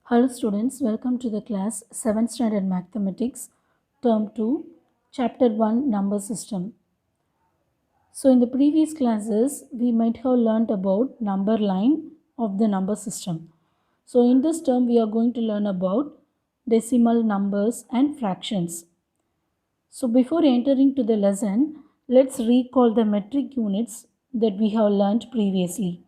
Hello students, welcome to the class 7th Standard Mathematics, Term 2, Chapter 1, Number System. So in the previous classes, we might have learnt about number line of the number system. So in this term, we are going to learn about decimal numbers and fractions. So before entering to the lesson, let's recall the metric units that we have learnt previously.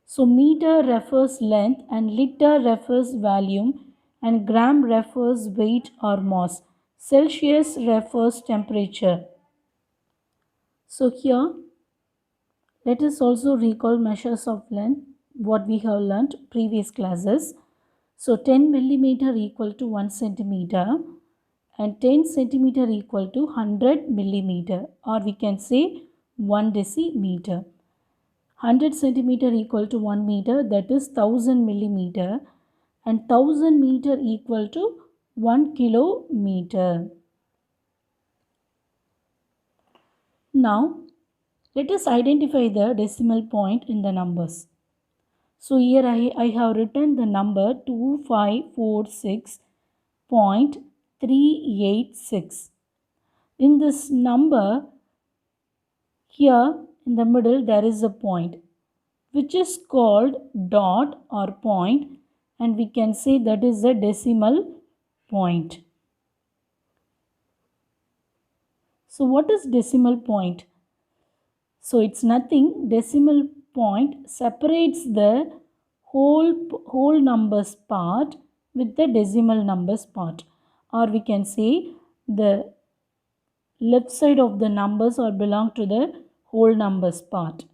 So meter refers length and liter refers volume and gram refers weight or mass. Celsius refers temperature. So here let us also recall measures of length what we have learnt previous classes. So 10 millimeter equal to 1 centimeter and 10 centimeter equal to 100 millimeter, or we can say 1 decimeter. 100 centimeter equal to 1 meter, that is 1000 millimeter, and 1000 meter equal to 1 kilometer. Now let us identify the decimal point in the numbers. So here I have written the number 2546.386. In this number, here in the middle there is a point which is called dot or point, and we can say that is a decimal point. So what is decimal point? So it's nothing. Decimal point separates the whole numbers part with the decimal numbers part, or we can say the left side of the numbers or belong to the whole numbers part,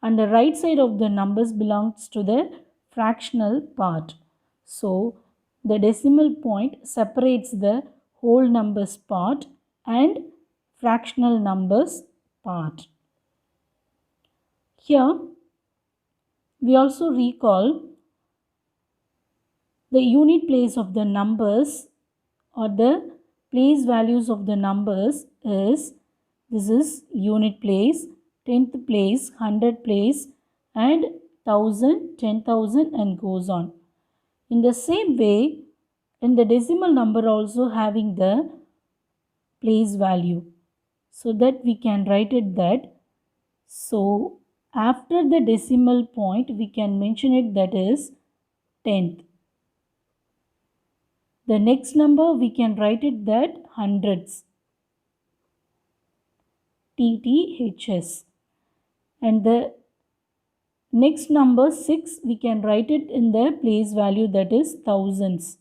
and the right side of the numbers belongs to the fractional part. So the decimal point separates the whole numbers part and fractional numbers part. Here we also recall the unit place of the numbers, or the place values of the numbers is, this is unit place, 10th place, 100 place, and 1000, 10,000 and goes on. In the same way, in the decimal number also having the place value, so that we can write it that, so after the decimal point we can mention it that is 10th. The next number we can write it that hundreds, TTHS, and the next number 6 we can write it in the place value, that is thousands.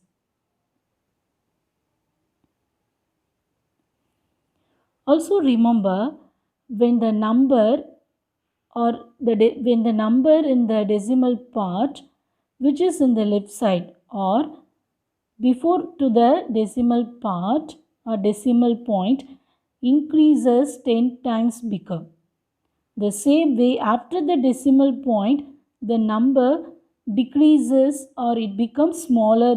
Also remember, when the number when the number in the decimal part which is in the left side or before to the decimal part or decimal point increases 10 times bigger. The same way, after the decimal point, the number decreases or it becomes smaller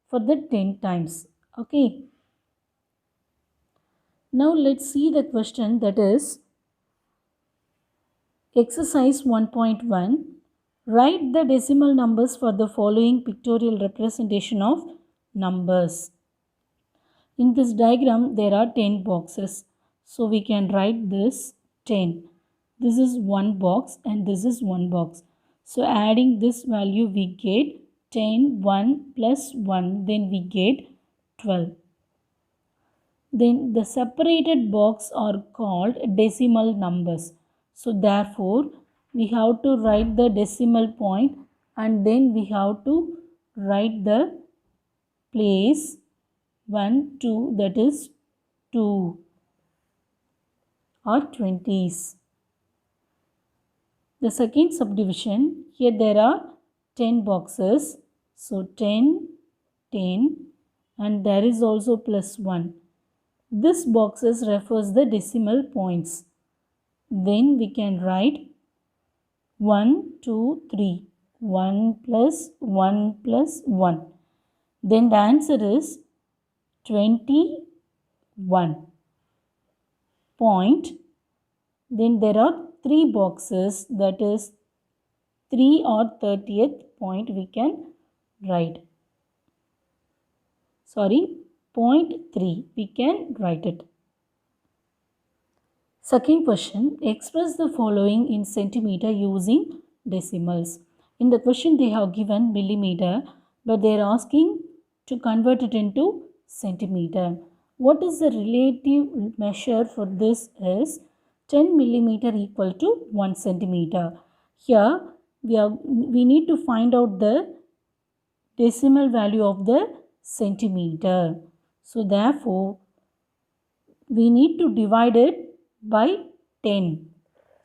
for the 10 times. Okay. Now let's see the question, that is exercise 1.1. Write the decimal numbers for the following pictorial representation of numbers. In this diagram, there are 10 boxes. So we can write this 10. This is one box and this is one box. So adding this value, we get 10, 1 plus 1. Then we get 12. Then the separated box are called decimal numbers. So therefore, we have to write the decimal point and then we have to write the place 1, 2, that is 2 or 20s. The second subdivision, here there are 10 boxes. So 10, 10 and there is also plus 1. This boxes refers the decimal points. Then we can write 1, 2, 3. 1 plus 1 plus 1. Then the answer is 21. Point. Then there are 3 boxes, that is 3 or 30th point we can write. Sorry, 0.3 we can write it. Second question, express the following in centimeter using decimals. In the question they have given millimeter, but they are asking to convert it into centimeter. What is the relative measure for this is 10 millimeter equal to 1 centimeter. Here we need to find out the decimal value of the centimeter. So therefore we need to divide it by 10.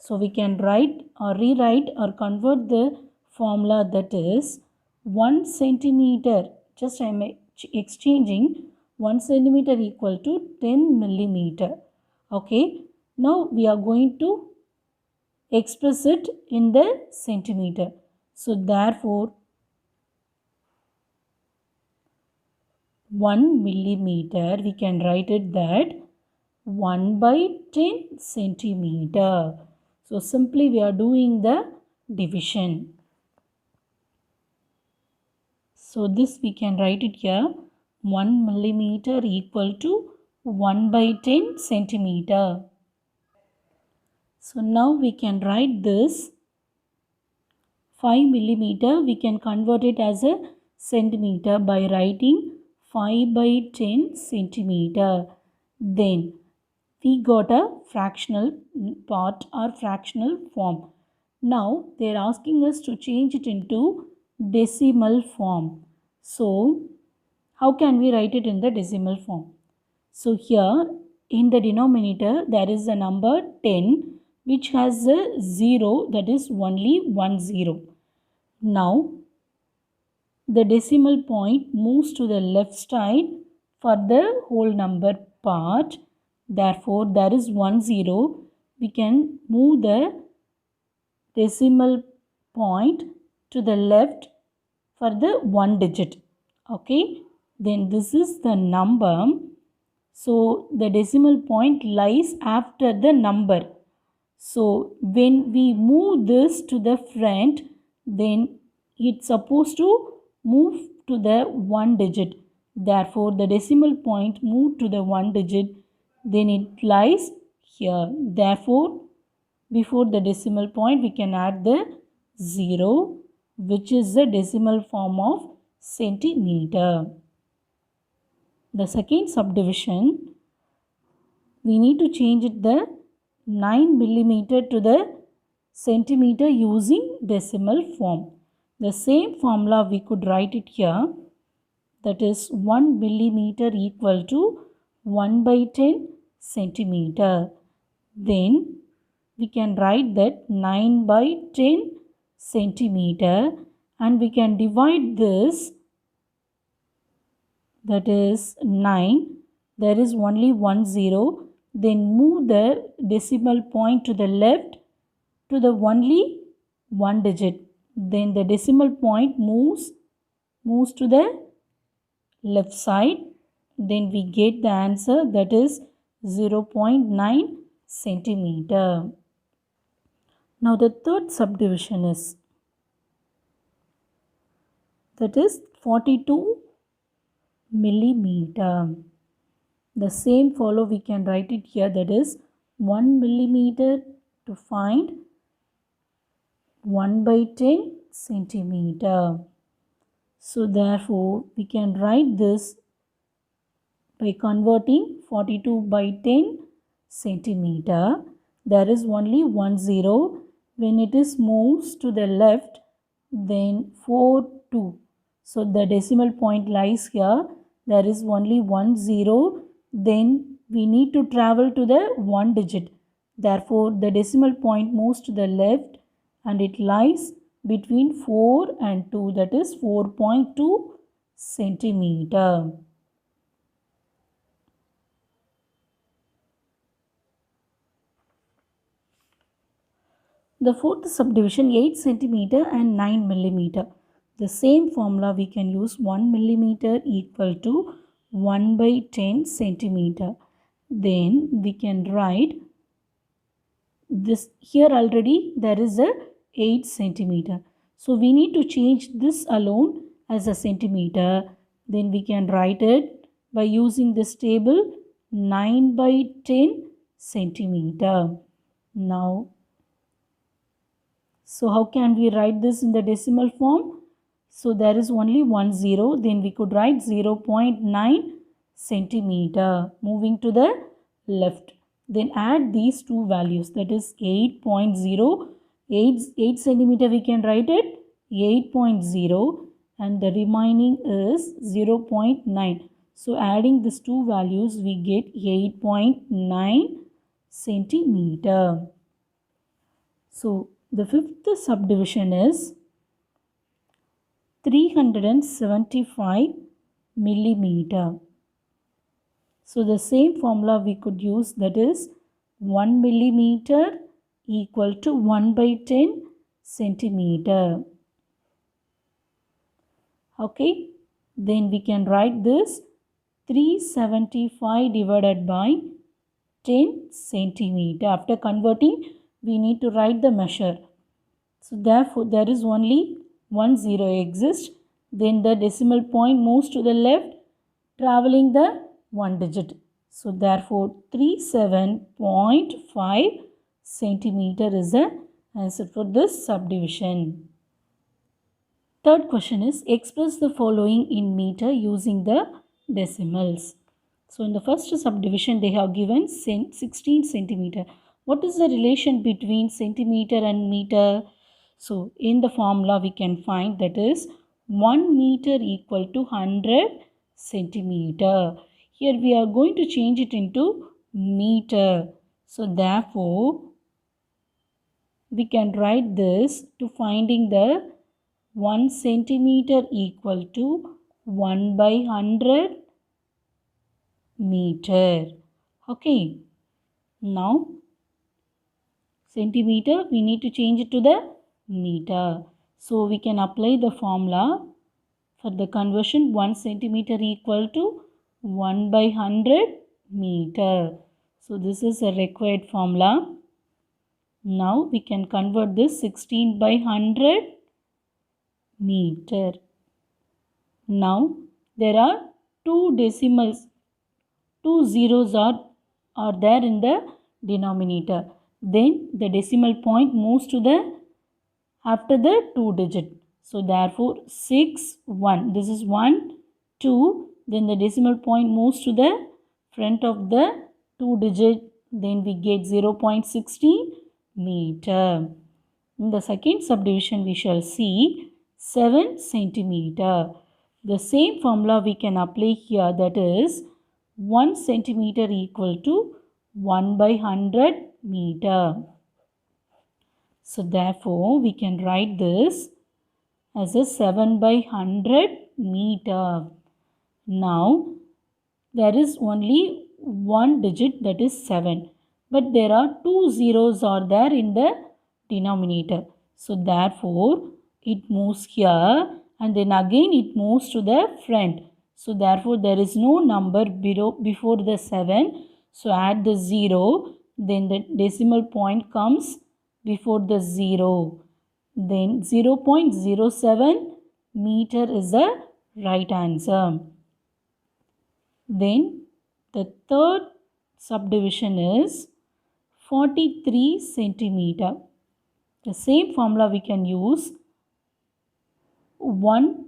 So we can write or rewrite or convert the formula, that is 1 centimeter. Just I am exchanging 1 centimeter equal to 10 millimeter. Okay. Now we are going to express it in the centimeter. So therefore 1 millimeter we can write it that 1 by 10 centimeter. So simply we are doing the division. So this we can write it here, 1 millimeter equal to 1 by 10 centimeter. So now we can write this 5 millimeter, we can convert it as a centimeter by writing 5 by 10 centimeter. Then we got a fractional part or fractional form. Now they are asking us to change it into decimal form. So how can we write it in the decimal form? So here in the denominator there is a number 10 which has a 0, that is only 1 0. Now the decimal point moves to the left side for the whole number part. Therefore, there is 1 0. We can move the decimal point to the left for the 1 digit. Okay. Then this is the number. So, the decimal point lies after the number. So, when we move this to the front, then it's supposed to move to the 1 digit. Therefore, the decimal point moved to the 1 digit, then it lies here. Therefore, before the decimal point, we can add the 0, which is the decimal form of centimeter. The second subdivision, we need to change it the 9 millimeter to the centimeter using decimal form. The same formula we could write it here, that is 1 millimeter equal to 1 by 10 centimeter. Then we can write that 9 by 10 centimeter and we can divide this, that is 9. There is only 1 0. Then move the decimal point to the left to the only 1 digit. Then the decimal point moves to the left side. Then we get the answer, that is 0.9 centimeter. Now the third subdivision is, that is 42 millimeter. The same follow, we can write it here, that is 1 millimeter to find 1 by 10 centimeter. So therefore we can write this by converting 42 by 10 centimeter. There is only 1 0. When it is moves to the left, then 4 2. So the decimal point lies here. There is only 1 0. Then we need to travel to the 1 digit. Therefore the decimal point moves to the left and it lies between 4 and 2, that is 4.2 centimeter. The fourth subdivision, 8 centimeter and 9 millimeter. The same formula we can use, 1 millimeter equal to 1 by 10 centimeter. Then we can write this here, already there is a 8 centimeter. So we need to change this alone as a centimeter. Then we can write it by using this table 9 by 10 centimeter. Now, so how can we write this in the decimal form? So there is only one zero. Then we could write 0.9 centimeter. Moving to the left. Then add these two values, that is 8 centimeter we can write it 8.0 and the remaining is 0.9. So adding these two values we get 8.9 centimeter. So the fifth subdivision is 375 millimeter. So the same formula we could use, that is 1 millimeter equal to 1 by 10 centimeter. Okay, then we can write this 375 divided by 10 centimeter. After converting, we need to write the measure. So therefore, there is only one zero exists. Then the decimal point moves to the left, traveling the one digit. So therefore, 37.5 centimeter is the answer for this subdivision. Third question is, express the following in meter using the decimals. So in the first subdivision, they have given 16 centimeter. What is the relation between centimeter and meter? So in the formula we can find, that is 1 meter equal to 100 centimeter. Here we are going to change it into meter. So therefore, we can write this to finding the 1 centimeter equal to 1 by 100 meter. Okay. Now, centimeter, we need to change it to the meter. So, we can apply the formula for the conversion. 1 centimeter equal to 1 by 100 meter. So, this is a required formula. Now, we can convert this 16 by 100 meter. Now, there are two decimals, two zeros are there in the denominator. Then the decimal point moves to the after the two digit. So therefore 6 1. This is 1 2. Then the decimal point moves to the front of the two digit. Then we get 0.16 meter. In the second subdivision we shall see 7 centimeter. The same formula we can apply here, that is 1 centimeter equal to 1 by 100 meter. So therefore we can write this as a 7 by 100 meter. Now there is only one digit, that is 7. But there are two zeros are there in the denominator. So therefore it moves here and then again it moves to the front. So therefore there is no number before the 7. So add the 0. Then the decimal point comes before the 0. Then 0.07 meter is the right answer. Then the third subdivision is 43 centimeter. The same formula we can use. 1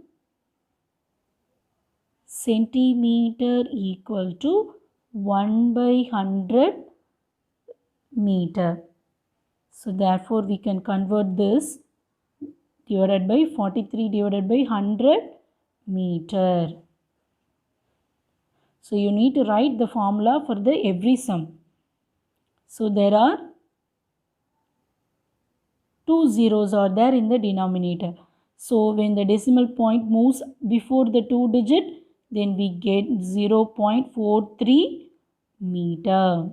centimeter equal to 1 by 100 meter. So therefore we can convert this divided by 43 divided by 100 meter. So you need to write the formula for the every sum. So there are two zeros are there in the denominator. So when the decimal point moves before the two digit, then we get 0.43 meter.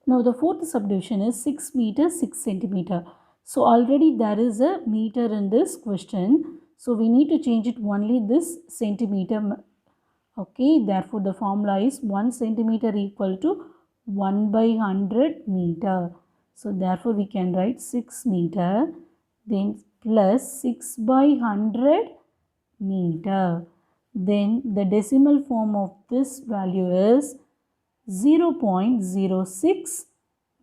Now the fourth subdivision is 6 meter 6 centimeter. So already there is a meter in this question. So we need to change it only this centimeter. Okay, therefore the formula is 1 centimeter equal to 1 by 100 meter. So therefore we can write 6 meter, then plus 6 by 100 meter. Then the decimal form of this value is 0.06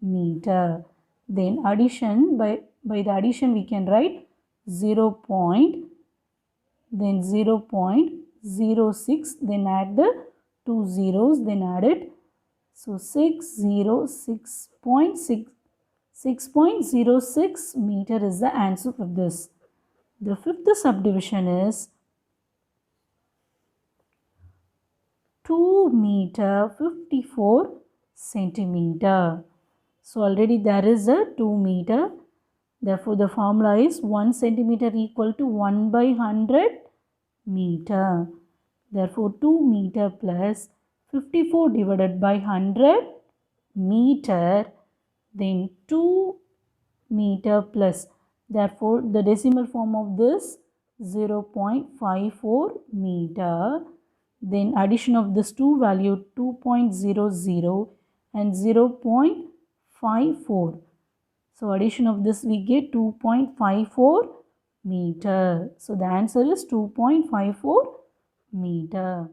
meter. Then addition, by the addition we can write 0. Then 0.06, then add the 2 zeros, then add it. So 606.6 meter is the answer for this. The fifth subdivision is 2 meter 54 centimeter. So already there is a 2 meter. Therefore the formula is 1 centimeter equal to 1 by 100 meter. Therefore 2 meter plus 54 divided by 100 meter, then 2 meter plus. Therefore the decimal form of this 0.54 meter. Then addition of this two value 2.00 and 0.54. So addition of this we get 2.54 meter. So the answer is 2.54 meter.